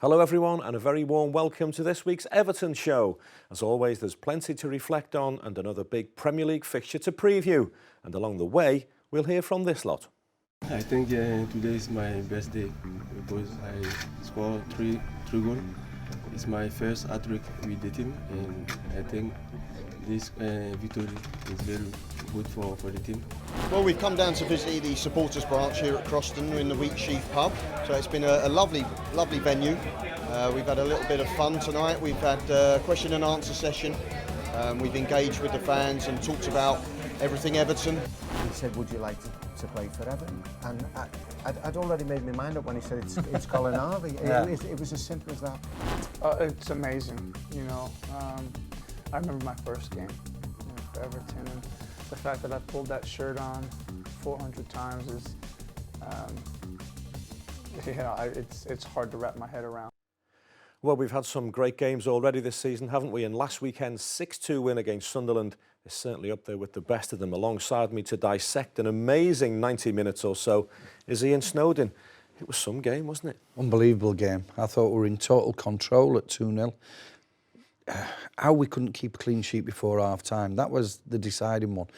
Hello everyone and a very warm welcome to this week's Everton show. As always, there's plenty to reflect on and another big Premier League fixture to preview. And along the way, we'll hear from this lot. I think today is my best day because I scored three goals. It's my first hat-trick with the team, and I think this victory is very good for the team. Well, we've come down to visit the supporters branch here at Croston in the Wheatsheaf pub. So it's been a lovely venue. We've had a little bit of fun tonight. We've had a question and answer session. We've engaged with the fans and talked about everything Everton. He said, would you like to play for Everton? And I'd already made my mind up when he said it's Colin Harvey. Yeah. It was as simple as that. It's amazing, you know. I remember my first game for Everton, and the fact that I pulled that shirt on 400 times is, it's hard to wrap my head around. Well, we've had some great games already this season, haven't we? And last weekend's 6-2 win against Sunderland is certainly up there with the best of them. Alongside me to dissect an amazing 90 minutes or so is Ian Snodin. It was some game, wasn't it? Unbelievable game. I thought we were in total control at 2-0. How we couldn't keep a clean sheet before half-time, that was the deciding one.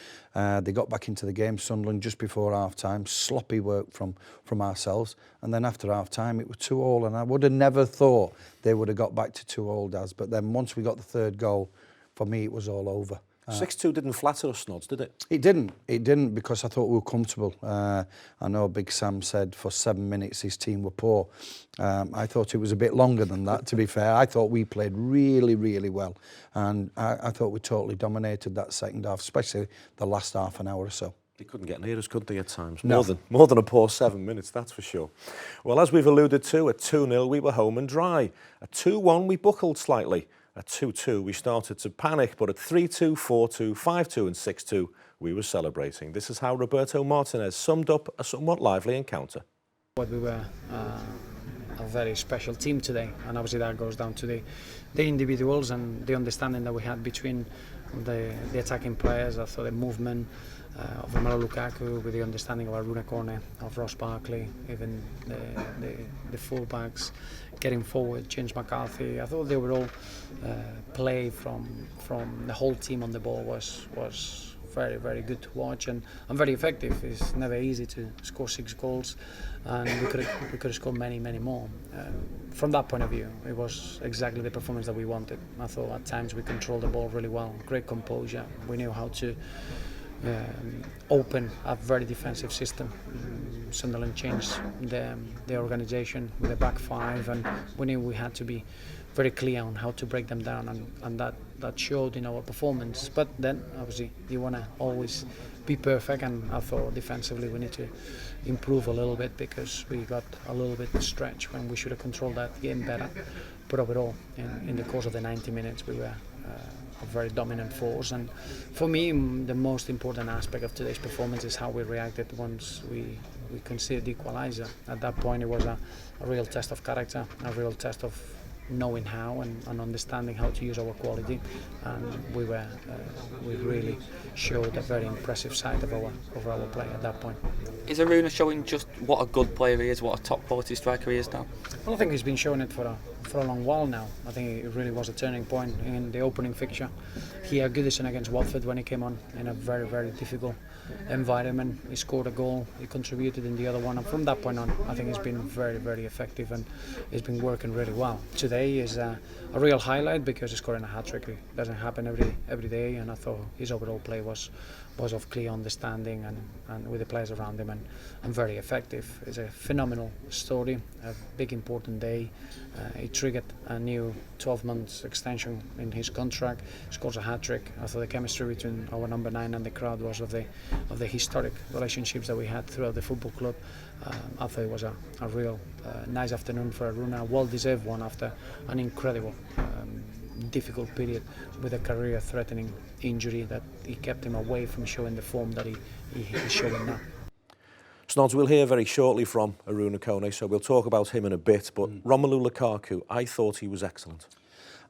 They got back into the game, Sunderland, just before half-time. Sloppy work from ourselves. And then after half-time, it was 2-2. And I would have never thought they would have got back to 2-2, Daz. But then once we got the third goal, for me, it was all over. 6-2 didn't flatter us, Snods, did it? It didn't because I thought we were comfortable. I know Big Sam said for 7 minutes his team were poor. I thought it was a bit longer than that, to be fair. I thought we played really, really well. And I thought we totally dominated that second half, especially the last half an hour or so. They couldn't get near us, could they, at times? No. More than a poor 7 minutes, that's for sure. Well, as we've alluded to, at 2-0 we were home and dry. At 2-1 we buckled slightly. At 2-2 we started to panic, but at 3-2, 4-2, 5-2 and 6-2 we were celebrating. This is how Roberto Martinez summed up a somewhat lively encounter. We were a very special team today, and obviously that goes down to the individuals and the understanding that we had between the attacking players. I thought the movement of Romelu Lukaku with the understanding of Aruna Kone, of Ross Barkley, even the fullbacks getting forward, James McCarthy. I thought the overall play from the whole team on the ball was very, very good to watch and very effective. It's never easy to score 6 goals, and we could have scored many more. From that point of view, it was exactly the performance that we wanted. I thought at times we controlled the ball really well, great composure. We knew how to open a very defensive system. Sunderland changed the organisation with a back five, and we knew we had to be very clear on how to break them down, and that showed in our performance. But then obviously you want to always be perfect, and I thought defensively we need to improve a little bit because we got a little bit stretched when we should have controlled that game better. But overall, in the course of the 90 minutes, we were a very dominant force, and for me the most important aspect of today's performance is how we reacted once we conceded the equaliser. At that point it was a real test of character, a real test of knowing how and understanding how to use our quality, and we really showed a very impressive side of our play at that point. Is Aruna showing just what a good player he is, what a top quality striker he is now? Well, I think he's been showing it for a long while now. I think it really was a turning point in the opening fixture. He had Goodison against Watford when he came on in a very, very difficult environment. He scored a goal, he contributed in the other one, and from that point on I think he's been very, very effective and he's been working really well. Today is a real highlight because he's scoring a hat-trick. It doesn't happen every day, and I thought his overall play was of clear understanding and with the players around him and very effective. It's a phenomenal story, a big important day. He triggered a new 12 months extension in his contract, scores a hat-trick. I thought the chemistry between our number 9 and the crowd was of the historic relationships that we had throughout the football club. I thought it was a real nice afternoon for Aruna, a well-deserved one after an incredible difficult period with a career-threatening injury that he kept him away from showing the form that he's showing now. Snods, we'll hear very shortly from Aruna Kone, so we'll talk about him in a bit, but Romelu Lukaku, I thought he was excellent.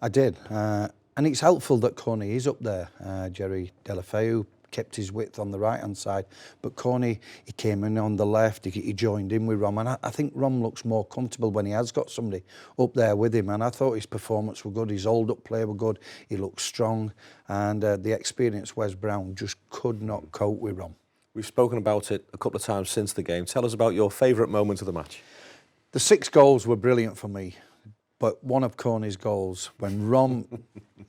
I did, and it's helpful that Kone is up there. Jerry Deulofeu kept his width on the right-hand side. But Corney, he came in on the left, he joined in with Rom, and I think Rom looks more comfortable when he has got somebody up there with him, and I thought his performance was good, his hold-up play were good, he looked strong, and the experienced Wes Brown just could not cope with Rom. We've spoken about it a couple of times since the game. Tell us about your favourite moment of the match. The 6 goals were brilliant for me. But one of Corney's goals, when Rom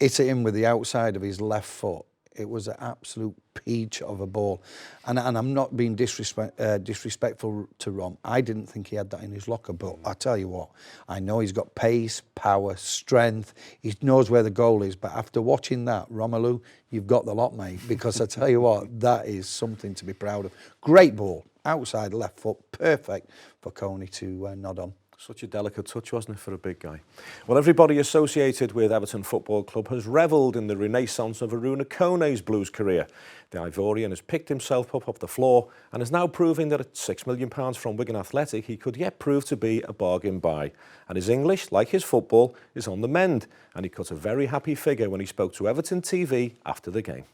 hit it in with the outside of his left foot, it was an absolute peach of a ball. And I'm not being disrespectful to Rom. I didn't think he had that in his locker, but I tell you what, I know he's got pace, power, strength. He knows where the goal is. But after watching that, Romelu, you've got the lot, mate, because I tell you what, that is something to be proud of. Great ball, outside left foot, perfect for Corney to nod on. Such a delicate touch, wasn't it, for a big guy? Well, everybody associated with Everton Football Club has revelled in the renaissance of Aruna Kone's Blues career. The Ivorian has picked himself up off the floor and is now proving that at £6 million from Wigan Athletic, he could yet prove to be a bargain buy. And his English, like his football, is on the mend. And he cut a very happy figure when he spoke to Everton TV after the game.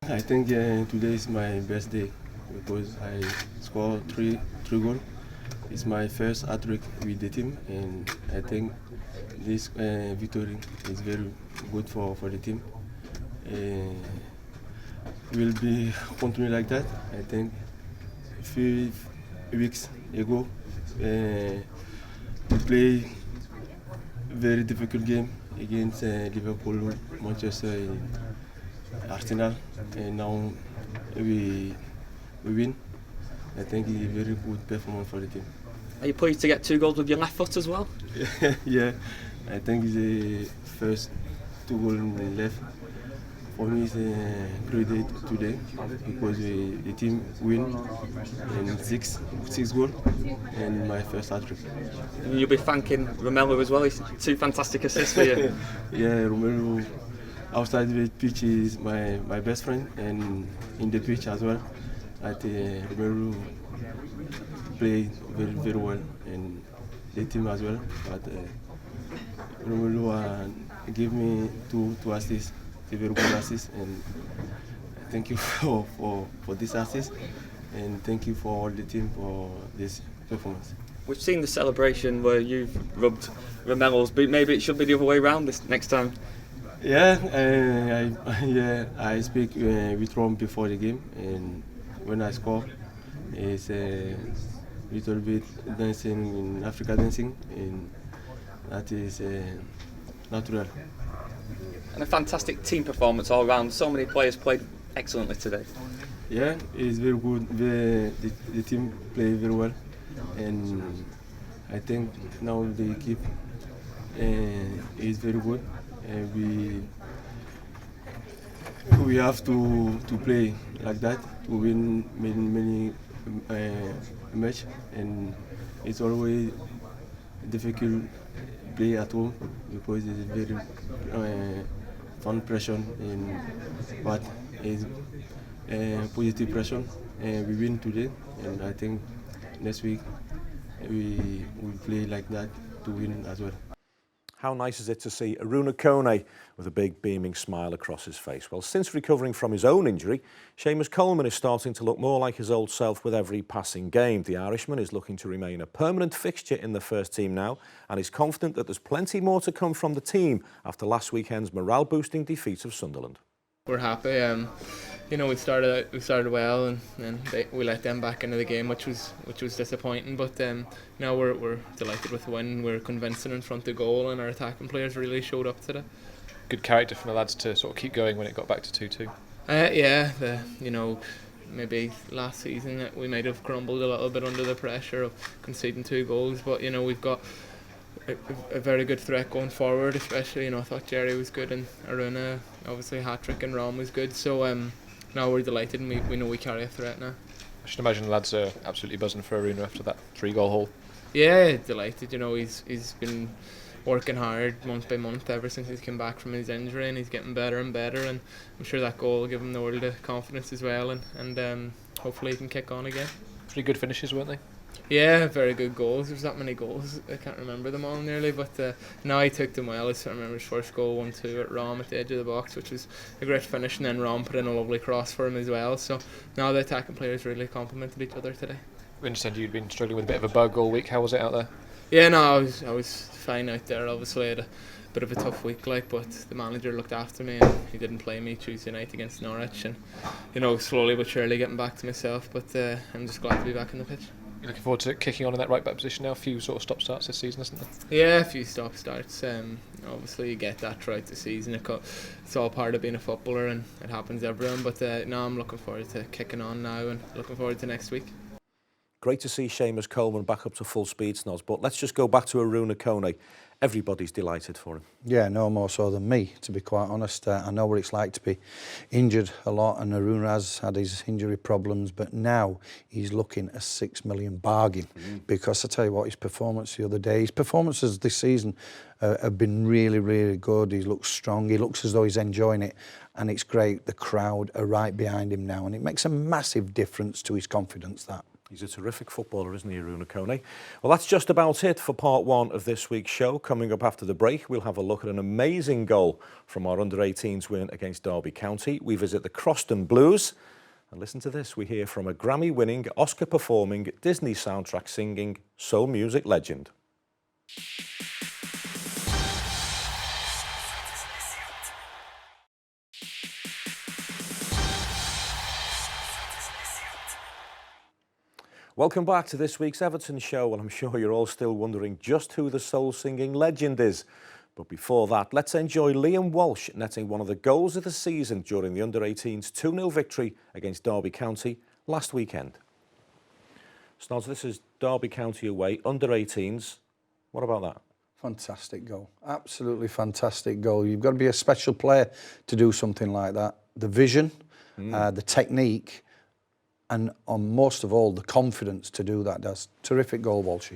I think today is my best day because I scored three goals. It's my first hat-trick with the team, and I think this victory is very good for the team. Will be continue like that. I think a few weeks ago we play very difficult game against Liverpool, Manchester, Arsenal, and now we win. I think it's a very good performance for the team. Are you pleased to get 2 goals with your left foot as well? Yeah, I think it's the first 2 goals in the left. For me, it's a great day today because the team win and six goals and my first hat-trick. And you'll be thanking Romelu as well. He's 2 fantastic assists for you. Yeah, Romelu outside the pitch is my best friend, and in the pitch as well. I think Romelu played very well, and the team as well. But Romelu gave me two assists, 2 very good assists, and thank you for this assist, and thank you for all the team for this performance. We've seen the celebration where you've rubbed Romelu's boot. Maybe it should be the other way around this next time. Yeah, I speak with Rom before the game, and when I score, it's a little bit dancing in Africa dancing, and that is natural. And a fantastic team performance all round. So many players played excellently today. Yeah, it's very good. The team played very well, and I think now the keep is very good. We have to play like that to win many match, and it's always difficult play at home because it's very fun pressure, but it's positive pressure. We win today, and I think next week we will play like that to win as well. How nice is it to see Aruna Kone with a big beaming smile across his face? Well, since recovering from his own injury, Seamus Coleman is starting to look more like his old self with every passing game. The Irishman is looking to remain a permanent fixture in the first team now and is confident that there's plenty more to come from the team after last weekend's morale-boosting defeat of Sunderland. We're happy. You know, we started well, and we let them back into the game, which was disappointing. But now we're delighted with the win. We're convincing in front of goal, and our attacking players really showed up today. Good character from the lads to sort of keep going when it got back to 2-2. Yeah, maybe last season we might have crumbled a little bit under the pressure of conceding 2 goals, but we've got a very good threat going forward. Especially, I thought Jerry was good, and Aruna, obviously a hat-trick, and Rom was good. So now we're delighted, and we know we carry a threat now. I should imagine the lads are absolutely buzzing for Aruna after that 3-goal haul. Yeah, delighted. He's been working hard month by month ever since he's come back from his injury, and he's getting better and better, and I'm sure that goal will give him the world of confidence as well, and hopefully he can kick on again. 3 good finishes, weren't they? Yeah, very good goals. There's that many goals. I can't remember them all nearly, but no, he took them well. I still remember his first goal, 1-2 at Rom at the edge of the box, which was a great finish, and then Rom put in a lovely cross for him as well. So now the attacking players really complemented each other today. We understand you'd been struggling with a bit of a bug all week. How was it out there? Yeah, no, I was fine out there. Obviously, I had a bit of a tough week, but the manager looked after me and he didn't play me Tuesday night against Norwich, and slowly but surely getting back to myself. But I'm just glad to be back on the pitch. You're looking forward to kicking on in that right back position now. A few sort of stop starts this season, isn't there? Yeah, a few stop starts. Obviously, you get that throughout the season. It's all part of being a footballer, and it happens to everyone. But now I'm looking forward to kicking on now, and looking forward to next week. Great to see Seamus Coleman back up to full speed, Snods, but let's just go back to Aruna Kone. Everybody's delighted for him. Yeah, no more so than me, to be quite honest. I know what it's like to be injured a lot, and Aruna has had his injury problems, but now he's looking a $6 million bargain. Because I tell you what, his performance the other day, his performances this season have been really, really good. He looks strong, he looks as though he's enjoying it, and it's great. The crowd are right behind him now, and it makes a massive difference to his confidence, that. He's a terrific footballer, isn't he, Aruna Kone? Well, that's just about it for part one of this week's show. Coming up after the break, we'll have a look at an amazing goal from our under-18s win against Derby County. We visit the Croston Blues. And listen to this, we hear from a Grammy-winning, Oscar-performing, Disney soundtrack singing soul music legend. Welcome back to this week's Everton show. Well, I'm sure you're all still wondering just who the soul-singing legend is. But before that, let's enjoy Liam Walsh netting one of the goals of the season during the under-18s 2-0 victory against Derby County last weekend. Snods, this is Derby County away, under-18s. What about that? Fantastic goal. Absolutely fantastic goal. You've got to be a special player to do something like that. The vision, the technique, and on most of all, the confidence to do that. That's terrific goal, Walshy.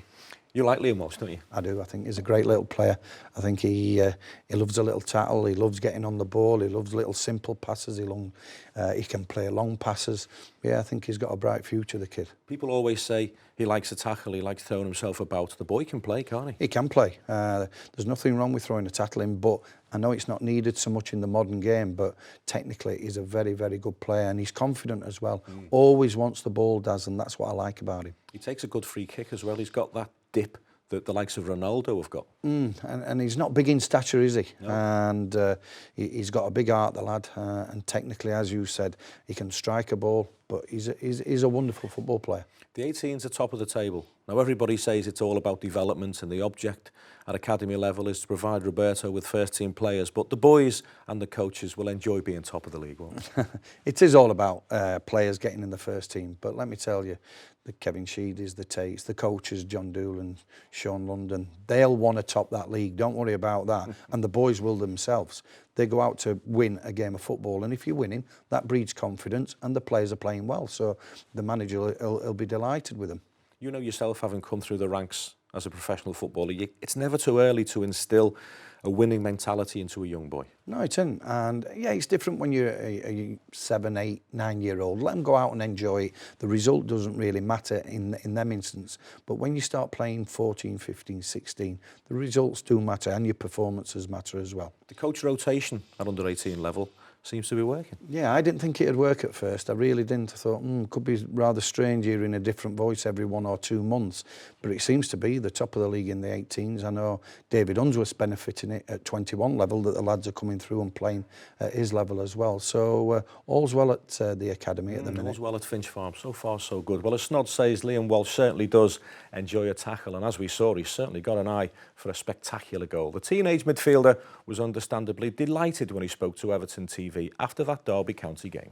You like Liam Walsh, don't you? I do. I think he's a great little player. I think he loves a little tackle. He loves getting on the ball. He loves little simple passes. He can play long passes. Yeah, I think he's got a bright future, the kid. People always say he likes to tackle, he likes throwing himself about. The boy can play, can't he? He can play. There's nothing wrong with throwing a tackle in, but I know it's not needed so much in the modern game, but technically he's a very, very good player, and he's confident as well. Always wants the ball, does, and that's what I like about him. He takes a good free kick as well. He's got that dip that the likes of Ronaldo have got. And he's not big in stature, is he? No. And he's got a big heart, the lad. And technically, as you said, he can strike a ball, but he's a wonderful football player. The 18s are top of the table. Now, everybody says it's all about development, and the object at academy level is to provide Roberto with first-team players, but the boys and the coaches will enjoy being top of the league, won't they? It is all about players getting in the first team, but let me tell you, the Kevin Sheedys, the Tates, the coaches, John Doolan, Sean London, they'll want to top that league. Don't worry about that. And the boys will themselves. They go out to win a game of football, and if you're winning, that breeds confidence, and the players are playing well. So the manager will be delighted with them. You know yourself, having come through the ranks as a professional footballer, it's never too early to instill a winning mentality into a young boy. No, it isn't. And yeah, it's different when you're a 7, 8, 9-year-old. Let them go out and enjoy it. The result doesn't really matter in them instance. But when you start playing 14, 15, 16, the results do matter, and your performances matter as well. The coach rotation at under 18 level seems to be working. Yeah, I didn't think it'd work at first. I really didn't. I thought, could be rather strange hearing a different voice every 1 or 2 months. But it seems to be the top of the league in the 18s. I know David Unsworth's benefiting it at 21 level, that the lads are coming through and playing at his level as well. So all's well at the academy at the minute. All's well at Finch Farm. So far, so good. Well, as Snod says, Liam Walsh certainly does enjoy a tackle. And as we saw, he's certainly got an eye for a spectacular goal. The teenage midfielder was understandably delighted when he spoke to Everton TV after that Derby County game.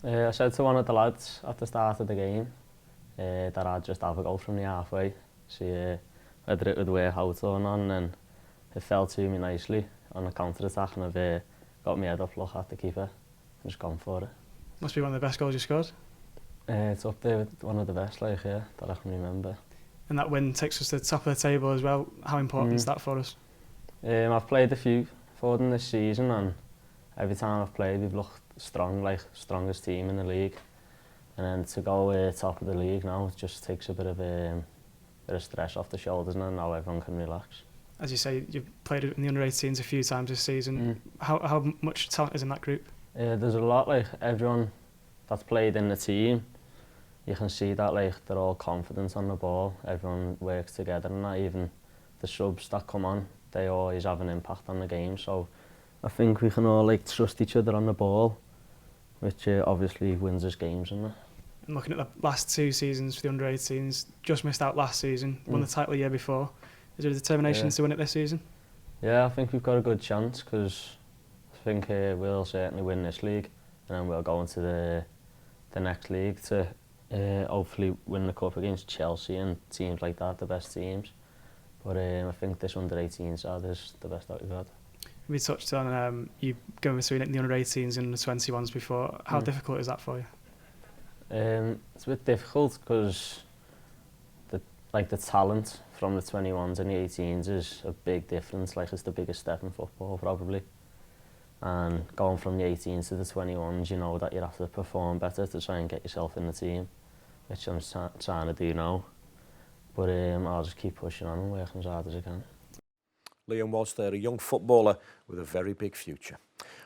I said to one of the lads at the start of the game that I'd just have a go from the halfway, see whether it would work out or not, and it fell to me nicely on the counter-attack, and I've got my head up, look at the keeper, and just gone for it. Must be one of the best goals you scored. It's up there with one of the best, like, yeah, that I can remember. And that win takes us to the top of the table as well. How important is that for us? I've played a few for them this season, and every time I've played we've looked strong, like strongest team in the league. And then to go top of the league now, it just takes a bit of stress off the shoulders, and now everyone can relax. As you say, you've played in the under-18s a few times this season. How much talent is in that group? There's a lot, like everyone that's played in the team, you can see that like they're all confident on the ball, everyone works together, and that even the subs that come on, they always have an impact on the game. So I think we can all like trust each other on the ball, which obviously wins us games, and that. And looking at the last 2 seasons for the under-18s, just missed out last season, won the title the year before. Is there a determination to win it this season? Yeah, I think we've got a good chance, because I think we'll certainly win this league, and then we'll go into the next league to hopefully win the cup against Chelsea and teams like that, the best teams. But I think this under-18 side is the best that we've had. We touched on you going between the under-18s and the 21s before. How difficult is that for you? It's a bit difficult because the talent from the 21s and the 18s is a big difference. Like, it's the biggest step in football probably. And going from the 18s to the 21s, you know that you have to perform better to try and get yourself in the team, which I'm trying to do now. But I'll just keep pushing on and working as hard as I can. Liam Walsh there, a young footballer with a very big future.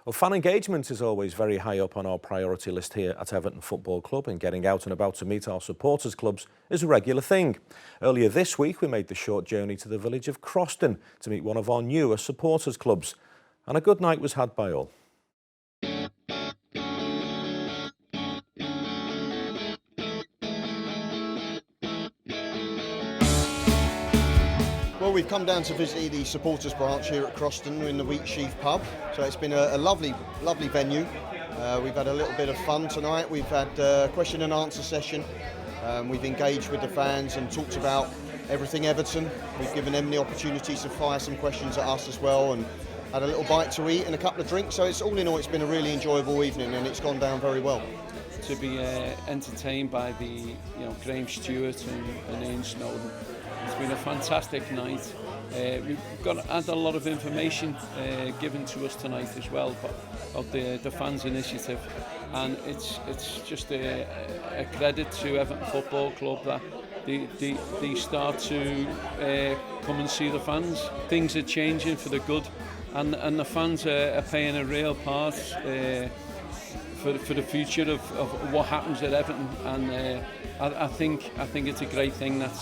Well, fan engagement is always very high up on our priority list here at Everton Football Club, and getting out and about to meet our supporters clubs is a regular thing. Earlier this week, we made the short journey to the village of Croston to meet one of our newer supporters clubs, and a good night was had by all. Well, we've come down to visit the supporters branch here at Croston in the Wheatsheaf pub. So it's been a lovely venue. We've had a little bit of fun tonight. We've had a question and answer session. We've engaged with the fans and talked about everything Everton. We've given them the opportunity to fire some questions at us as well, and had a little bite to eat and a couple of drinks. So it's all in all, it's been a really enjoyable evening, and it's gone down very well. To be entertained by the Graham Stewart and Ian Snodin. It's been a fantastic night. We've had a lot of information given to us tonight as well about the fans initiative, and it's just a credit to Everton Football Club that they start to come and see the fans. Things are changing for the good, and the fans are playing a real part for the future of what happens at Everton, and I think it's a great thing that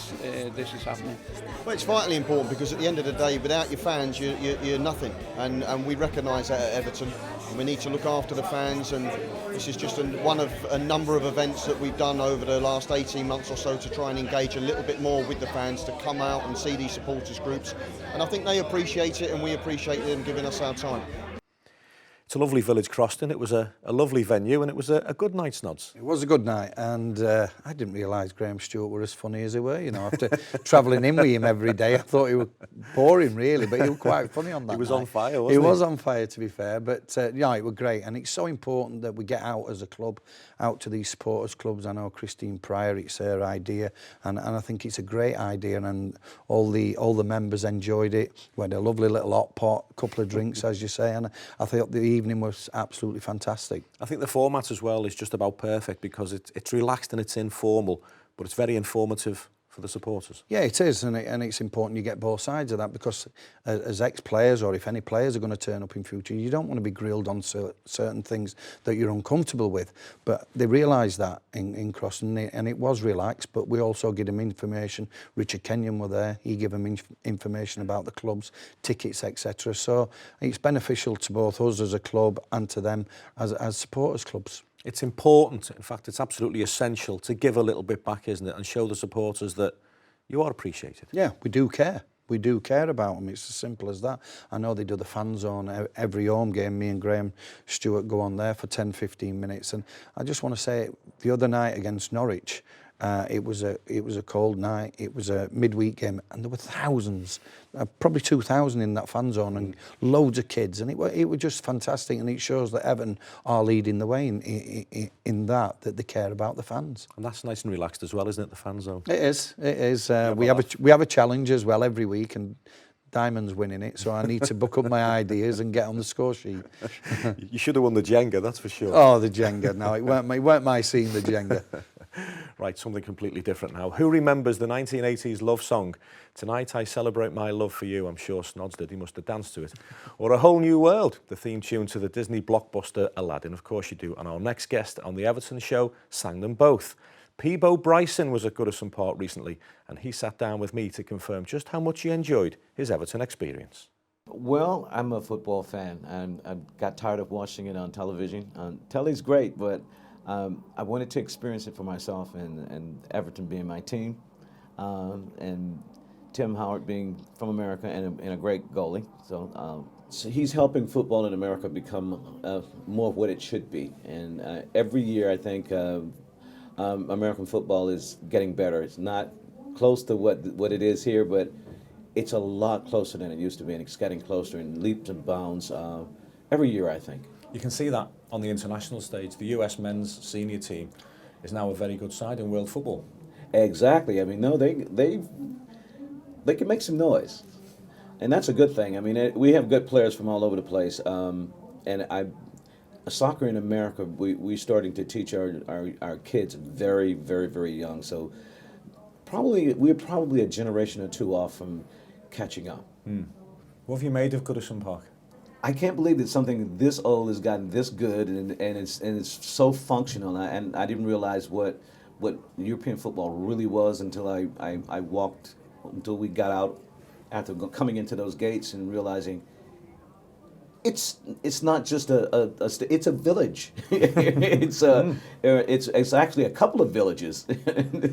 this is happening. Well, it's vitally important, because at the end of the day, without your fans, you're nothing, and we recognise that at Everton, and we need to look after the fans, and this is just one of a number of events that we've done over the last 18 months or so to try and engage a little bit more with the fans, to come out and see these supporters groups, and I think they appreciate it, and we appreciate them giving us our time. It's a lovely village, Croston. It was a lovely venue, and it was a good night, Snods. It was a good night, and I didn't realise Graham Stewart were as funny as he were. You know, after travelling in with him every day, I thought he was boring, really, but he was quite funny on that He was night. on fire, wasn't he? He was on fire, to be fair, but yeah, it was great, and it's so important that we get out as a club, out to these supporters clubs. I know Christine Pryor, it's her idea, and I think it's a great idea, and all the members enjoyed it. We had a lovely little hot pot, a couple of drinks, as you say, and I thought the evening was absolutely fantastic. I think the format as well is just about perfect, because it's relaxed and it's informal, but it's very informative for the supporters. Yeah, it is, and it's important you get both sides of that, because as ex-players, or if any players are going to turn up in future, you don't want to be grilled on certain things that you're uncomfortable with. But they realised that in Croston, and it was relaxed, but we also give them information. Richard Kenyon were there, he gave them information about the clubs, tickets, etc. So it's beneficial to both us as a club and to them as supporters clubs. It's important, in fact, it's absolutely essential to give a little bit back, isn't it, and show the supporters that you are appreciated. Yeah, we do care. We do care about them. It's as simple as that. I know they do the fan zone every home game. Me and Graham Stewart go on there for 10-15 minutes. And I just want to say, the other night against Norwich, it was a cold night. It was a midweek game, and there were thousands, probably 2,000 in that fan zone, and loads of kids, and it was just fantastic. And it shows that Everton are leading the way in that they care about the fans. And that's nice and relaxed as well, isn't it? The fan zone. It is. It is. We have a challenge as well every week, and Diamond's winning it, so I need to book up my ideas and get on the score sheet. You should have won the Jenga, that's for sure. Oh, the Jenga. No, it weren't my scene, the Jenga. Right, something completely different now. Who remembers the 1980s love song, Tonight I Celebrate My Love for You? I'm sure Snods did, he must have danced to it. Or A Whole New World, the theme tune to the Disney blockbuster Aladdin. Of course you do. And our next guest on the Everton show sang them both. Peabo Bryson was at Goodison Park recently, and he sat down with me to confirm just how much he enjoyed his Everton experience. Well, I'm a football fan, and I got tired of watching it on television. Telly's great, but I wanted to experience it for myself, and Everton being my team, and Tim Howard being from America and a great goalie. So he's helping football in America become more of what it should be. And every year, I think American football is getting better. It's not close to what it is here, but it's a lot closer than it used to be, and it's getting closer in leaps and bounds every year, I think. You can see that on the international stage. The US men's senior team is now a very good side in world football. Exactly. I mean, no, they can make some noise, and that's a good thing. I mean, we have good players from all over the place, and soccer in America, we're starting to teach our kids very, very, very young. So we're probably a generation or two off from catching up. What have you made of Goodison Park? I can't believe that something this old has gotten this good, and it's so functional. And I didn't realize what European football really was until I walked, until we got out after coming into those gates and realizing it's not just it's a village. It's actually a couple of villages.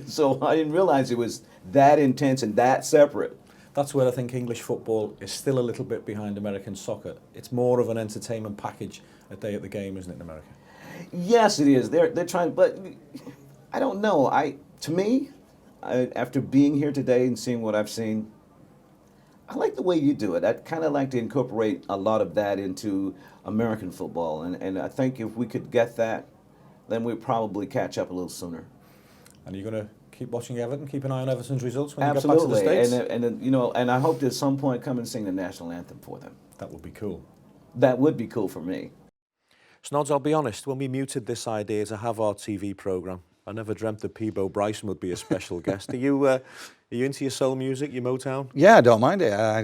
So I didn't realize it was that intense and that separate. That's where I think English football is still a little bit behind American soccer. It's more of an entertainment package a day at the game, isn't it, in America? Yes, it is. They're trying, but I don't know. To me, after being here today and seeing what I've seen, I like the way you do it. I'd kind of like to incorporate a lot of that into American football, and I think if we could get that, then we'd probably catch up a little sooner. And you're going to keep watching Everton, keep an eye on Everton's results when Absolutely. you get back to the States? And I hope at some point come and sing the national anthem for them. That would be cool. That would be cool for me. Snods, I'll be honest, when we muted this idea to have our TV programme, I never dreamt that Peabo Bryson would be a special guest. Are you into your soul music, your Motown? Yeah, I don't mind it. I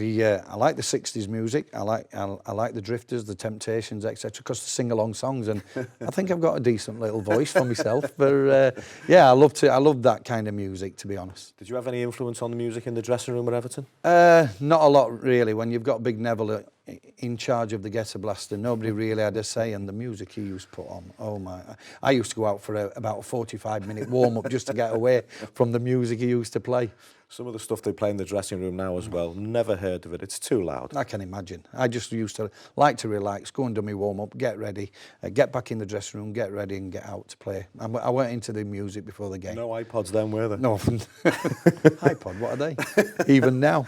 like the 60s music. I like the Drifters, the Temptations, etc. because they sing along songs, and I think I've got a decent little voice for myself. But yeah, I love that kind of music, to be honest. Did you have any influence on the music in the dressing room at Everton? Not a lot, really. When you've got Big Neville in charge of the Getter Blaster, nobody really had a say, and the music he used to put on, oh my. I used to go out for about a 45-minute warm-up just to get away from the music he used to play. Some of the stuff they play in the dressing room now as well, never heard of it. It's too loud. I can imagine. I just used to like to relax, go and do my warm-up, get ready, get back in the dressing room, get ready and get out to play. I went into the music before the game. No iPods then, were there? No. iPod, what are they? Even now.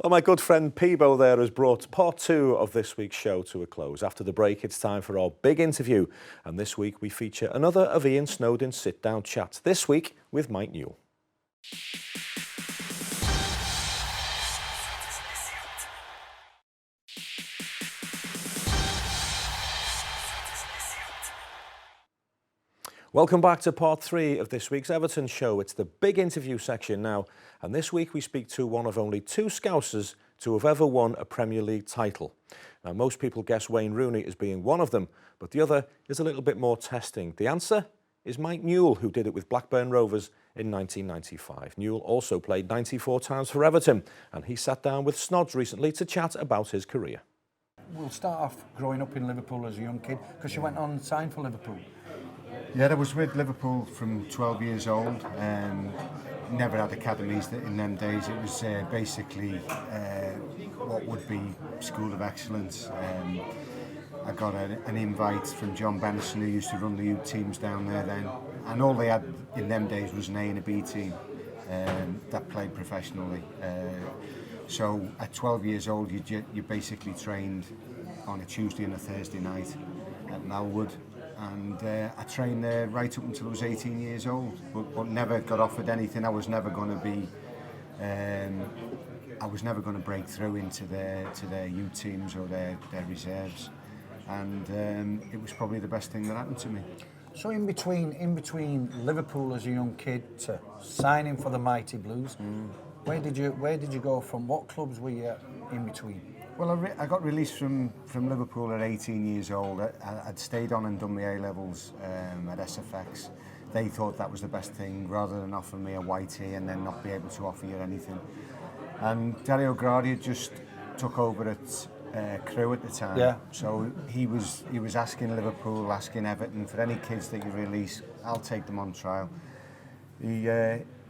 Well, my good friend Peabo there has brought part 2 of this week's show to a close. After the break, it's time for our big interview. And this week we feature another of Ian Snodin's sit-down chats, this week with Mike Newell. Welcome back to part 3 of this week's Everton show. It's the big interview section now, and this week we speak to one of only 2 Scousers to have ever won a Premier League title. Now, most people guess Wayne Rooney as being one of them, but the other is a little bit more testing. The answer is Mike Newell, who did it with Blackburn Rovers in 1995. Newell also played 94 times for Everton, and he sat down with Snods recently to chat about his career. We'll start off growing up in Liverpool as a young kid, because you went on and signed for Liverpool. Yeah, I was with Liverpool from 12 years old. Never had academies in them days. It was basically what would be School of Excellence. I got an invite from John Benson, who used to run the youth teams down there then, and all they had in them days was an A and a B team that played professionally. So at 12 years old, you basically trained on a Tuesday and a Thursday night at Melwood, and I trained there right up until I was 18 years old, but never got offered anything. I was never going to be I was never going to break through into their youth teams or their reserves, and it was probably the best thing that happened to me. So in between Liverpool as a young kid to signing for the Mighty Blues, where did you go from? What clubs were you in between? Well, I got released from Liverpool at 18 years old. I'd stayed on and done my A-levels at SFX. They thought that was the best thing, rather than offer me a whitey and then not be able to offer you anything. And Dario Gradi just took over at Crewe at the time. Yeah. So he was asking Liverpool, asking Everton, for any kids that you release, I'll take them on trial. He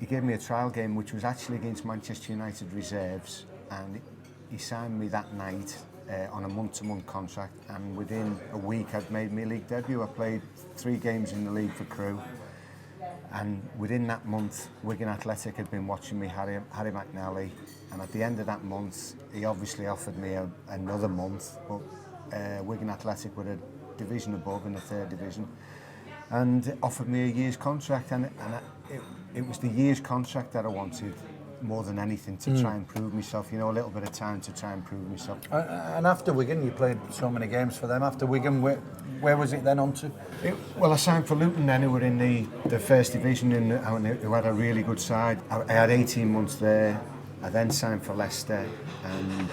gave me a trial game which was actually against Manchester United reserves, and he signed me that night on a month-to-month contract, and within a week I'd made my league debut. I played 3 games in the league for Crewe, and within that month Wigan Athletic had been watching me, Harry McNally, and at the end of that month he obviously offered me another month, but Wigan Athletic were a division above, in the 3rd division, and offered me a year's contract, and it was the year's contract that I wanted more than anything, to try and prove myself, a little bit of time to try and prove myself. And after Wigan, you played so many games for them. After Wigan, where was it then on to? Well, I signed for Luton then, who were in the 1st division and who had a really good side. I had 18 months there. I then signed for Leicester, and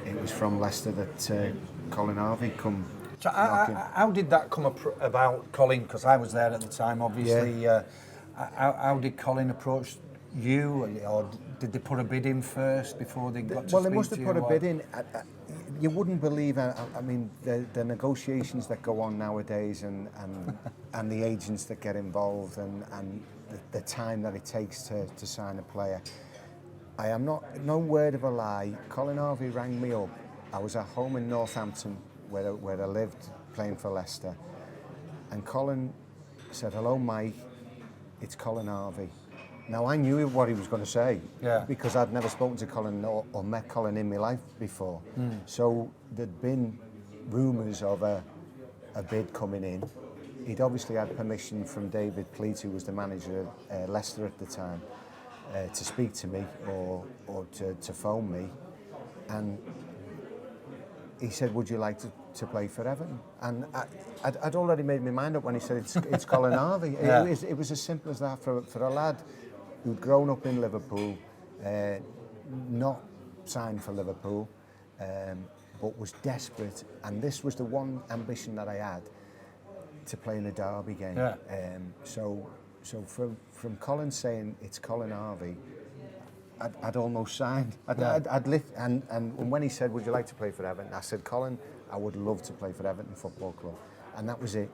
it was from Leicester that Colin Harvey come. So how did that come about, Colin? Because I was there at the time, obviously. Yeah. How did Colin approach you, or did they put a bid in first before they got to speak to you? Well, they must have put a bid in. You wouldn't believe, I mean, the negotiations that go on nowadays, and the agents that get involved, and the time that it takes to sign a player. I am not, no word of a lie, Colin Harvey rang me up. I was at home in Northampton, where I lived, playing for Leicester, and Colin said, "Hello, Mike, it's Colin Harvey." Now, I knew what he was going to say, because I'd never spoken to Colin or met Colin in my life before. So there'd been rumours of a bid coming in. He'd obviously had permission from David Pleat, who was the manager of Leicester at the time, to speak to me or to phone me. And he said, "Would you like to play for Everton?" And I'd already made my mind up when he said it's Colin Harvey. It was as simple as that for a lad who'd grown up in Liverpool, not signed for Liverpool, but was desperate. And this was the one ambition that I had, to play in a derby game. So from Colin saying it's Colin Harvey, I'd almost signed. And when he said, "Would you like to play for Everton?" I said, "Colin, I would love to play for Everton Football Club." And that was it.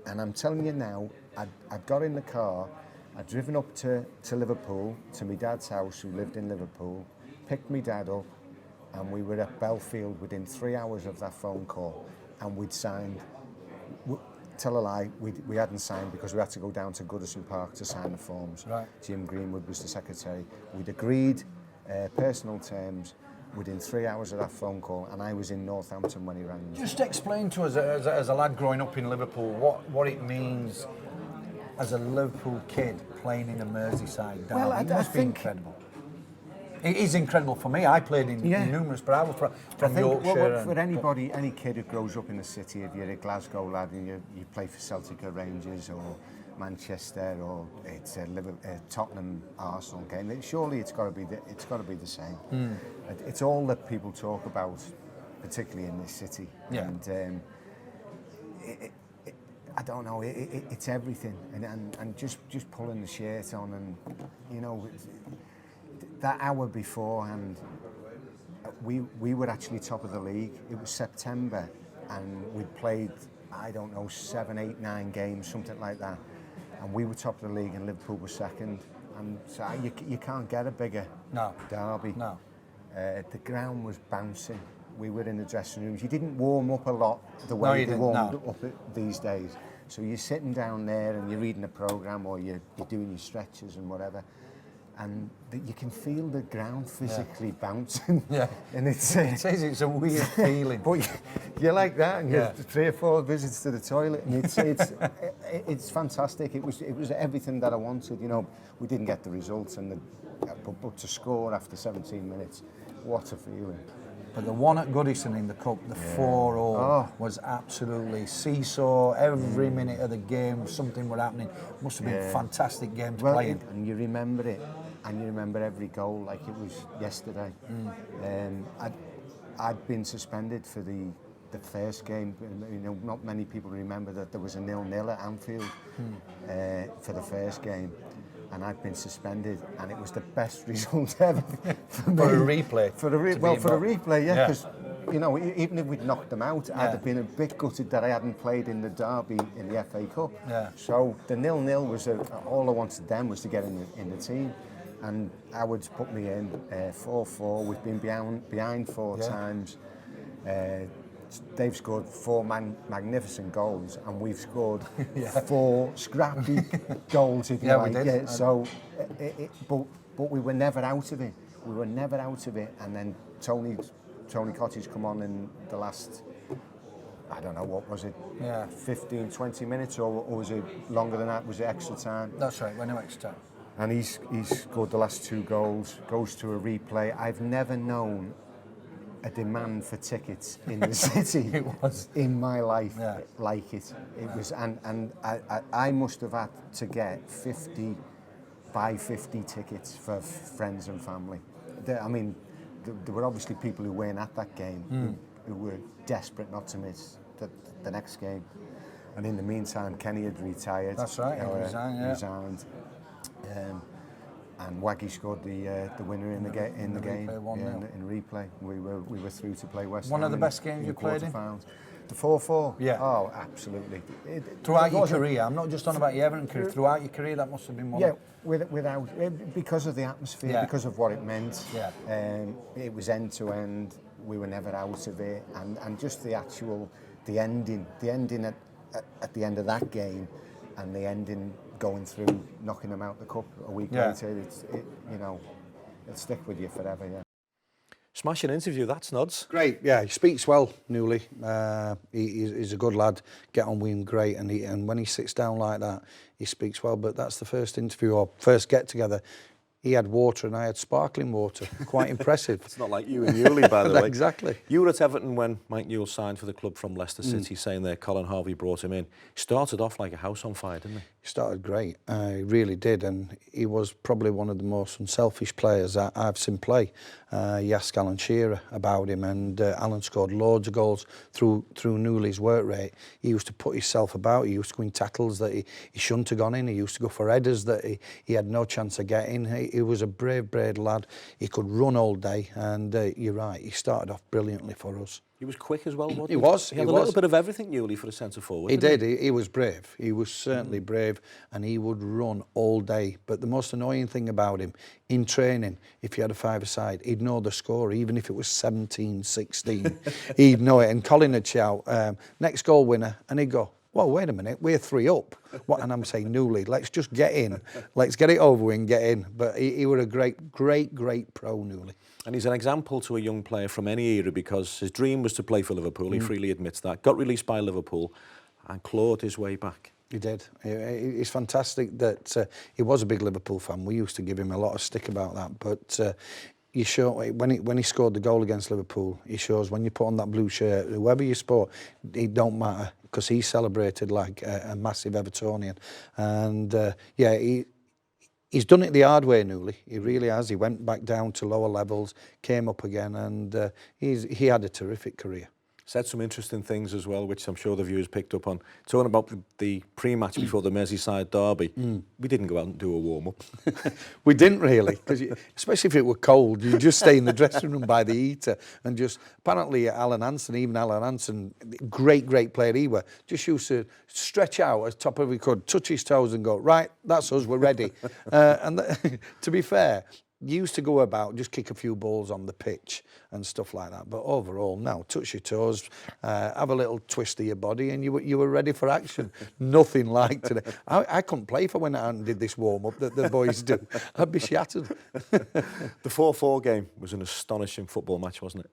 And I'm telling you now, I'd got in the car, I'd driven up to Liverpool, to my dad's house, who lived in Liverpool, picked my dad up, and we were at Belfield within 3 hours of that phone call, and we'd signed. Tell a lie, we hadn't signed, because we had to go down to Goodison Park to sign the forms. Right. Jim Greenwood was the secretary. We'd agreed personal terms within 3 hours of that phone call, and I was in Northampton when he rang me. Just explain to us, as a lad growing up in Liverpool, what it means as a Liverpool kid playing in a Merseyside derby. Well, it must be incredible. It is incredible for me. I played in numerous, but I was from Yorkshire. For anybody, any kid who grows up in the city, if you're a Glasgow lad and you play for Celtic or Rangers or Manchester, or it's a Tottenham Arsenal game, surely it's got to be the same. It's all that people talk about, particularly in this city. And I don't know, it's everything, and just pulling the shirt on, and that hour beforehand, we were actually top of the league. It was September, and we'd played, I don't know, 7, 8, 9 games, something like that, and we were top of the league, and Liverpool was second. And so you can't get a bigger derby. No. The ground was bouncing. We were in the dressing rooms. You didn't warm up a lot the way they warmed up these days. So you're sitting down there and you're reading a programme, or you're doing your stretches and whatever, and you can feel the ground physically bouncing. And it's a weird feeling. But you're like that, and you have 3 or 4 visits to the toilet, and it's fantastic. It was everything that I wanted. We didn't get the results, and but to score after 17 minutes, what a feeling. But the one at Goodison in the Cup, the 4-0, was absolutely seesaw. Every minute of the game, something were happening. Must have been a fantastic game to play in. And you remember it, and you remember every goal like it was yesterday. I'd been suspended for the first game. You know, not many people remember that there was a 0-0 at Anfield for the first game. And I'd been suspended, and it was the best result ever for me. For a replay? For a replay, yeah, because, you know, even if we'd knocked them out, I'd have been a bit gutted that I hadn't played in the derby in the FA Cup. Yeah. So the 0-0 was, all I wanted then was to get in the team. And Howard's put me in, 4-4, we've been behind 4 times. They've scored 4 magnificent goals, and we've scored 4 scrappy goals, if you like. We did. So, but we were never out of it. We were never out of it. And then Tony Cottage come on in the last, I don't know, what was it? 15, 20 minutes, or was it longer than that? Was it extra time? That's right, went to extra time. And he's scored the last 2 goals. Goes to a replay. I've never known a demand for tickets in the city in my life like it. It was, and I must have had to get 50 by 50 tickets for friends and family. I mean, there were obviously people who weren't at that game who were desperate not to miss the next game. And in the meantime, Kenny had retired. That's right, he resigned. And Waggy scored the winner in the game. In replay, we were through to play West Ham. One of the best games you played in? The 4-4. Yeah. Oh, absolutely. Throughout your career, I'm not just on about your Everton career. Throughout your career, that must have been one. Yeah, without because of the atmosphere, because of what it meant. Yeah. It was end to end. We were never out of it, and just the ending at the end of that game, and the ending going through, knocking them out the cup a week later, it'll stick with you forever, Smashing interview, that's Nods. Great, yeah, he speaks well, Newley. He's a good lad, get on with him great, and when he sits down like that, he speaks well, but that's the first interview, or first get-together. He had water and I had sparkling water. Quite impressive. It's not like you and Newley, by the way. Exactly. You were at Everton when Mike Newell signed for the club from Leicester City, saying there Colin Harvey brought him in. He started off like a house on fire, didn't he? He started great. He really did, and he was probably one of the most unselfish players I've seen play. You ask Alan Shearer about him, and Alan scored loads of goals through Newley's work rate. He used to put himself about. He used to go in tackles that he shouldn't have gone in. He used to go for headers that he had no chance of getting. He was a brave lad. He could run all day, and you're right, he started off brilliantly for us. He was quick as well, wasn't he? He was. He had a little bit of everything, Newley, for a centre forward. He did. He was brave. He was certainly brave, and he would run all day. But the most annoying thing about him, in training, if you had a five-a-side, he'd know the score, even if it was 17-16. He'd know it. And Colin would shout, next goal winner, and he'd go, well, wait a minute, we're 3 up. What? And I'm saying, Newley, let's just get in. Let's get it over with and get in. But he was a great pro, Newley. And he's an example to a young player from any era, because his dream was to play for Liverpool. He freely admits that. Got released by Liverpool and clawed his way back. He did. It's fantastic that he was a big Liverpool fan. We used to give him a lot of stick about that. But you show when he scored the goal against Liverpool, he shows when you put on that blue shirt, whoever you support, it don't matter, because he celebrated like a massive Evertonian. And he's done it the hard way, Newley. He really has. He went back down to lower levels, came up again, and he had a terrific career. Said some interesting things as well, which I'm sure the viewers picked up on. Talking about the pre-match before the Merseyside derby, we didn't go out and do a warm-up. We didn't really, because especially if it were cold, you just stay in the dressing room by the heater and just. Apparently, Alan Hansen, great player he were, just used to stretch out as top of he could, touch his toes and go, right, that's us, we're ready. To be fair, used to go about, just kick a few balls on the pitch and stuff like that. But overall, now, touch your toes, have a little twist of your body, and you were ready for action. Nothing like today. I couldn't play for when I did this warm-up that the boys do. I'd be shattered. The 4-4 game was an astonishing football match, wasn't it?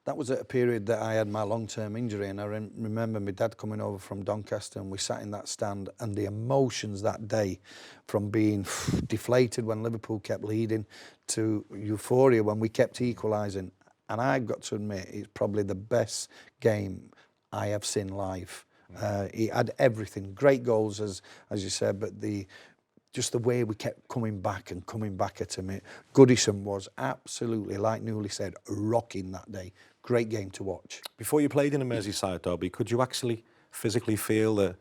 that was at a period that I had my long-term injury, and I remember my dad coming over from Doncaster, and we sat in that stand, and the emotions that day, from being deflated when Liverpool kept leading to euphoria when we kept equalising. And I've got to admit, it's probably the best game I have seen live. He had everything, great goals as you said, but just the way we kept coming back at him. Goodison was absolutely, like Newell said, rocking that day. Great game to watch. Before you played in a Merseyside derby, could you actually physically feel the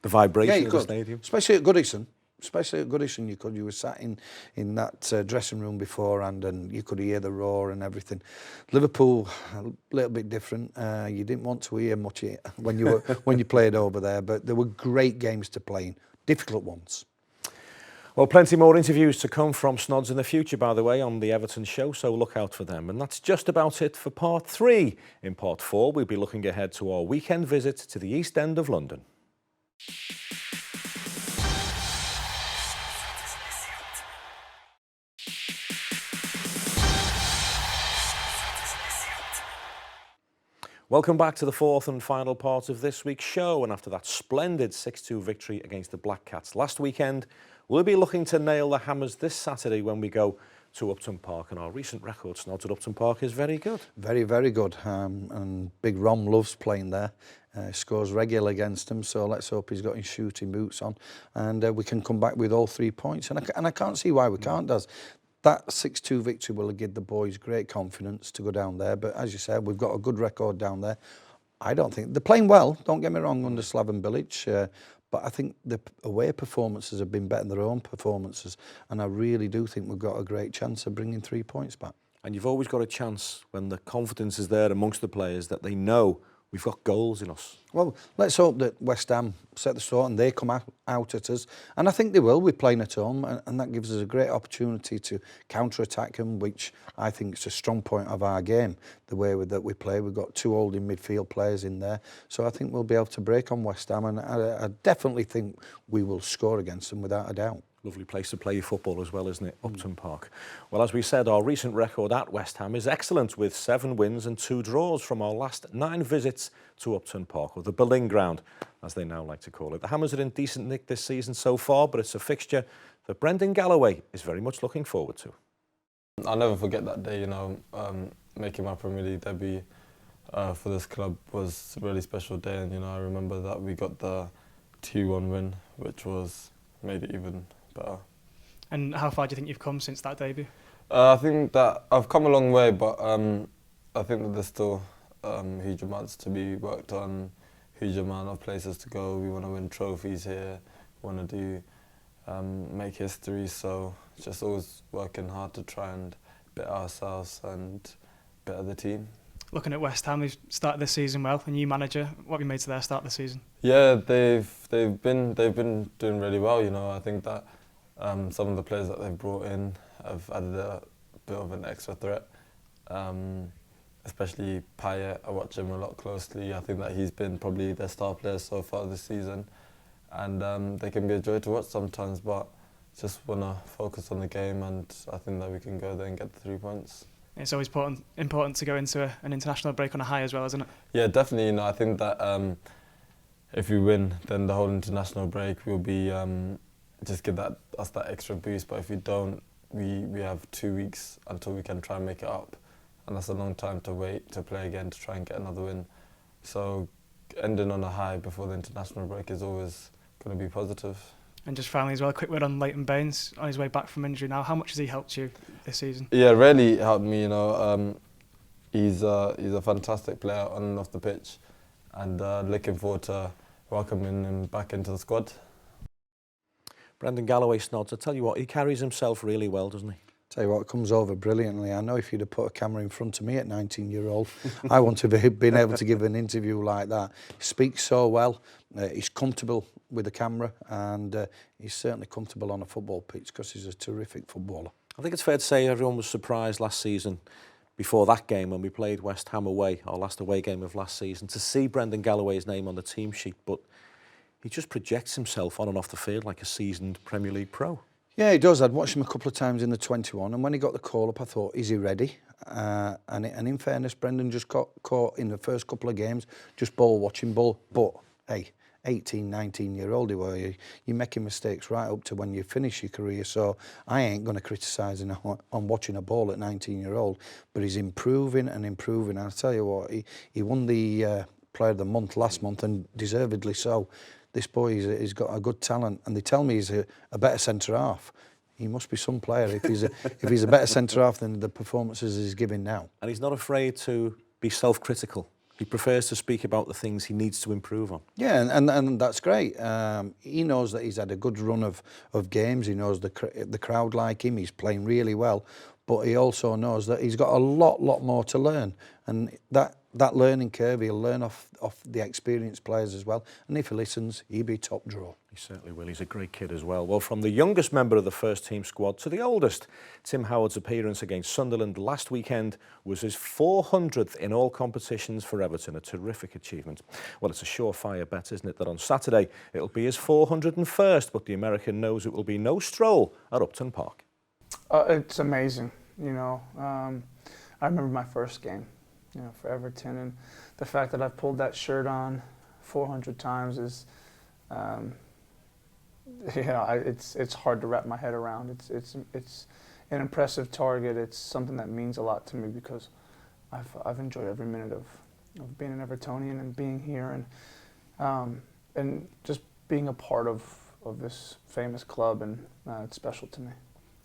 vibration of the stadium? Especially at Goodison. You were sat in that dressing room beforehand, and you could hear the roar and everything. Liverpool, a little bit different. You didn't want to hear much when you played over there, but there were great games to play in, difficult ones. Well, plenty more interviews to come from Snods in the future, by the way, on the Everton show, so look out for them. And that's just about it for part 3. In part 4, we'll be looking ahead to our weekend visit to the East End of London. Welcome back to the 4th and final part of this week's show, and after that splendid 6-2 victory against the Black Cats last weekend, we'll be looking to nail the Hammers this Saturday when we go to Upton Park, and our recent record, Snods, at Upton Park is very good. Very, very good, and Big Rom loves playing there. Scores regular against them, so let's hope he's got his shooting boots on, and we can come back with all 3 points, and I can't see why we can't, Daz. That 6-2 victory will give the boys great confidence to go down there. But as you said, we've got a good record down there. I don't think they're playing well. Don't get me wrong, under Slaven Bilic. But I think the away performances have been better than their own performances. And I really do think we've got a great chance of bringing 3 points back. And you've always got a chance when the confidence is there amongst the players that they know we've got goals in us. Well, let's hope that West Ham set the store and they come out at us. And I think they will. We're playing at home, and that gives us a great opportunity to counter-attack them, which I think is a strong point of our game, the way that we play. We've got 2 holding midfield players in there. So I think we'll be able to break on West Ham, and I definitely think we will score against them without a doubt. Lovely place to play your football as well, isn't it? Upton Park. Well, as we said, our recent record at West Ham is excellent, with 7 wins and 2 draws from our last 9 visits to Upton Park, or the Berlin Ground, as they now like to call it. The Hammers are in decent nick this season so far, but it's a fixture that Brendan Galloway is very much looking forward to. I'll never forget that day, making my Premier League debut for this club was a really special day, and I remember that we got the 2-1 win, which made it even better. And how far do you think you've come since that debut? I think that I've come a long way, but I think that there's still huge amounts to be worked on, huge amount of places to go. We want to win trophies here, want to make history, so just always working hard to try and better ourselves and better the team. Looking at West Ham, they've started this season well. A new manager, what have you made to their start this season? Yeah, they've been doing really well. I think that some of the players that they've brought in have added a bit of an extra threat. Especially Payet, I watch him a lot closely. I think that he's been probably their star player so far this season, and they can be a joy to watch sometimes. But just want to focus on the game, and I think that we can go there and get the 3 points. It's always important to go into an international break on a high as well, isn't it? Yeah, definitely. I think that if we win, then the whole international break will be just give us that extra boost. But if we don't, we have 2 weeks until we can try and make it up, and that's a long time to wait to play again to try and get another win. So ending on a high before the international break is always going to be positive. And just finally as well, a quick word on Leighton Baines on his way back from injury now. How much has he helped you this season? Yeah, really helped me. He's a fantastic player on and off the pitch, and looking forward to welcoming him back into the squad. Brendan Galloway, Snods, I tell you what, he carries himself really well, doesn't he? Tell you what, it comes over brilliantly. I know if you'd have put a camera in front of me at 19-year-old, I wouldn't have been able to give an interview like that. He speaks so well. He's comfortable with the camera, and he's certainly comfortable on a football pitch because he's a terrific footballer. I think it's fair to say everyone was surprised last season, before that game when we played West Ham away, our last away game of last season, to see Brendan Galloway's name on the team sheet, but he just projects himself on and off the field like a seasoned Premier League pro. Yeah, he does. I'd watched him a couple of times in the 21, and when he got the call-up, I thought, is he ready? And in fairness, Brendan just got caught in the first couple of games, just watching ball. But, hey, 18, 19-year-old you're making mistakes right up to when you finish your career, so I ain't going to criticise him on watching a ball at 19-year-old, but he's improving and improving. I'll tell you what, he won the Player of the Month last month, and deservedly so. This boy, he's got a good talent, and they tell me he's a better centre-half. He must be some player if he's a better centre-half than the performances he's giving now. And he's not afraid to be self-critical. He prefers to speak about the things he needs to improve on. Yeah, and that's great. He knows that he's had a good run of games. He knows the crowd like him. He's playing really well. But he also knows that he's got a lot more to learn. And that learning curve, he'll learn off the experienced players as well. And if he listens, he'll be top draw. He certainly will. He's a great kid as well. Well, from the youngest member of the first team squad to the oldest, Tim Howard's appearance against Sunderland last weekend was his 400th in all competitions for Everton, a terrific achievement. Well, it's a surefire bet, isn't it, that on Saturday it'll be his 401st, but the American knows it will be no stroll at Upton Park. It's amazing, you know. I remember my first game, you know, for Everton, and the fact that I've pulled that shirt on 400 times is, you know, it's hard to wrap my head around. It's an impressive target. It's something that means a lot to me because I've enjoyed every minute of being an Evertonian and being here and just being a part of this famous club, and it's special to me.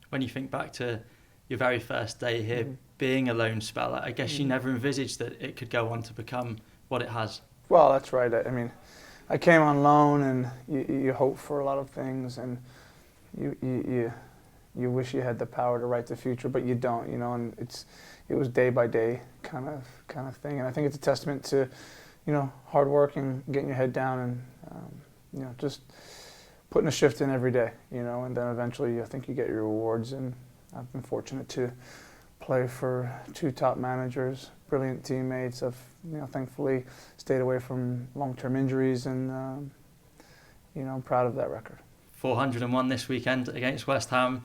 When you think back to your very first day here, being a lone spell, I guess you never envisaged that it could go on to become what it has. Well, that's right. I mean, I came on loan, and you hope for a lot of things, and you wish you had the power to write the future, but you don't, you know. And it was day by day kind of thing, and I think it's a testament to, you know, hard work and getting your head down, and you know, just putting a shift in every day, you know, and then eventually I think you get your rewards. And I've been fortunate to play for 2 top managers, brilliant teammates. I've, you know, thankfully stayed away from long-term injuries, and you know, I'm proud of that record. 401 this weekend against West Ham,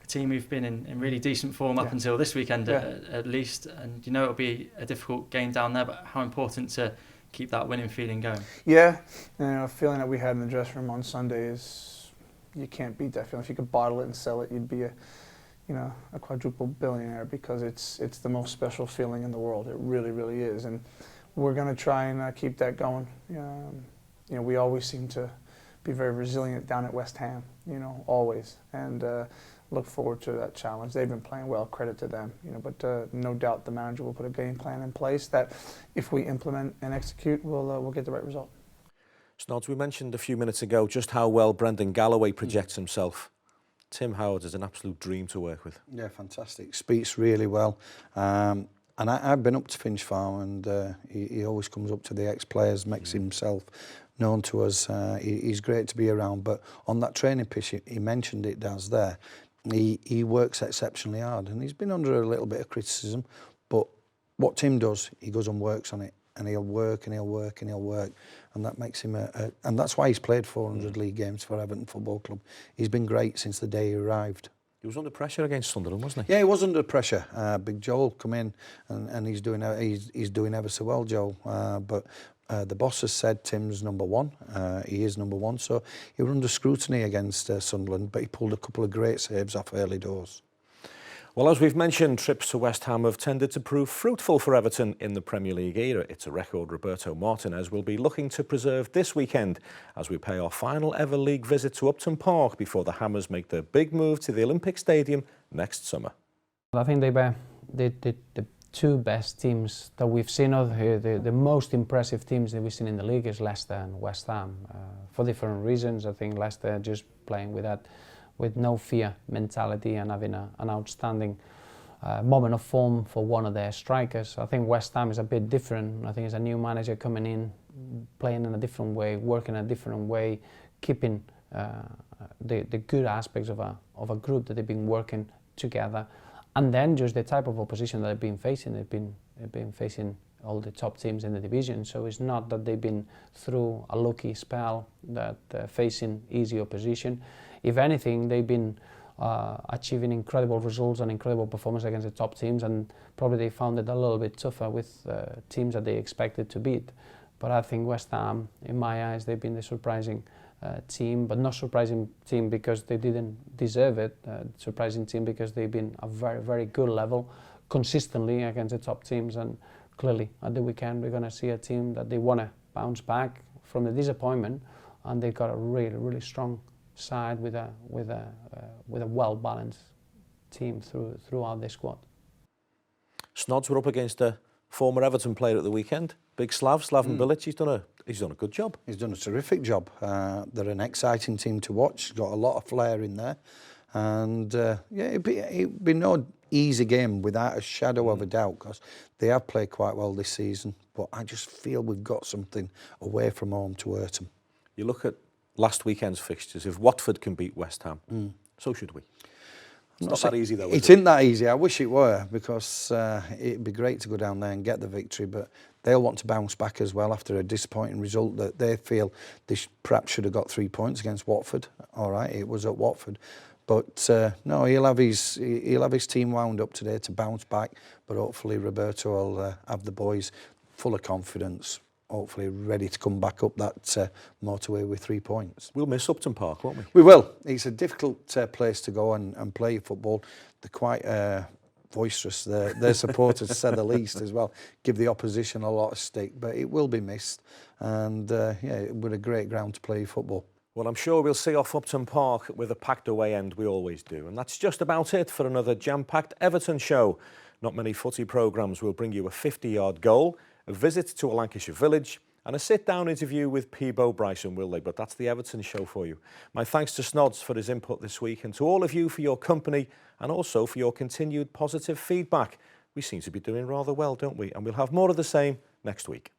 a team who've been in really decent form up until this weekend at least, and you know it'll be a difficult game down there, but how important to keep that winning feeling going? Yeah, you know, the feeling that we had in the dressing room on Sunday is, you can't beat that feeling. If you could bottle it and sell it, you'd be a quadruple billionaire, because it's the most special feeling in the world. It really, really is, and we're going to try and keep that going. You know, we always seem to be very resilient down at West Ham, you know, always, and look forward to that challenge. They've been playing well, credit to them, you know, but no doubt the manager will put a game plan in place that, if we implement and execute, we'll get the right result. Snods, we mentioned a few minutes ago just how well Brendan Galloway projects himself. Tim Howard is an absolute dream to work with. Yeah, fantastic. Speaks really well. And I've been up to Finch Farm, and he always comes up to the ex-players, makes himself known to us. He's great to be around. But on that training pitch, he mentioned it, Daz, there, he works exceptionally hard. And he's been under a little bit of criticism. But what Tim does, he goes and works on it. And he'll work and he'll work and he'll work. And that makes him and that's why he's played 400 league games for Everton Football Club. He's been great since the day he arrived. He was under pressure against Sunderland, wasn't he? Yeah, he was under pressure. Big Joel come in, and he's doing ever so well, Joel. But the boss has said Tim's number one. He is number one, so he was under scrutiny against Sunderland, but he pulled a couple of great saves off early doors. Well, as we've mentioned, trips to West Ham have tended to prove fruitful for Everton in the Premier League era. It's a record Roberto Martinez will be looking to preserve this weekend as we pay our final ever league visit to Upton Park before the Hammers make their big move to the Olympic Stadium next summer. I think they were the 2 best teams that we've seen. The most impressive teams that we've seen in the league is Leicester and West Ham. For different reasons, I think Leicester just playing with no fear mentality and having an outstanding moment of form for one of their strikers. I think West Ham is a bit different. I think it's a new manager coming in, playing in a different way, working in a different way, keeping the good aspects of a group that they've been working together, and then just the type of opposition that they've been facing. They've been facing all the top teams in the division, so it's not that they've been through a lucky spell that facing easy opposition. If anything, they've been achieving incredible results and incredible performance against the top teams, and probably they found it a little bit tougher with teams that they expected to beat. But I think West Ham, in my eyes, they've been the surprising team, but not surprising team because they didn't deserve it. Surprising team because they've been a very, very good level consistently against the top teams, and clearly at the weekend we're going to see a team that they want to bounce back from the disappointment, and they've got a really, really strong side with a well-balanced team throughout their squad. Snods were up against a former Everton player at the weekend, Big Slaven Bilic. He's done a good job. He's done a terrific job. They're an exciting team to watch. Got a lot of flair in there, and it'd be no easy game without a shadow of a doubt, because they have played quite well this season. But I just feel we've got something away from home to hurt them. You look at last weekend's fixtures. If Watford can beat West Ham, so should we. It's not that easy though. It isn't that easy. I wish it were, because it'd be great to go down there and get the victory, but they'll want to bounce back as well after a disappointing result that they feel they perhaps should have got 3 points against Watford. All right, it was at Watford, but no, he'll have his team wound up today to bounce back. But hopefully Roberto will have the boys full of confidence, hopefully ready to come back up that motorway with 3 points. We'll miss Upton Park, won't we? We will. It's a difficult place to go and play football. They're quite boisterous. Their supporters, to say the least, as well, give the opposition a lot of stick, but it will be missed. And yeah, we're a great ground to play football. Well, I'm sure we'll see off Upton Park with a packed away end. We always do. And that's just about it for another jam-packed Everton show. Not many footy programmes will bring you a 50-yard goal, a visit to a Lancashire village, and a sit-down interview with Peabo Bryson, will they? But that's the Everton show for you. My thanks to Snods for his input this week, and to all of you for your company and also for your continued positive feedback. We seem to be doing rather well, don't we? And we'll have more of the same next week.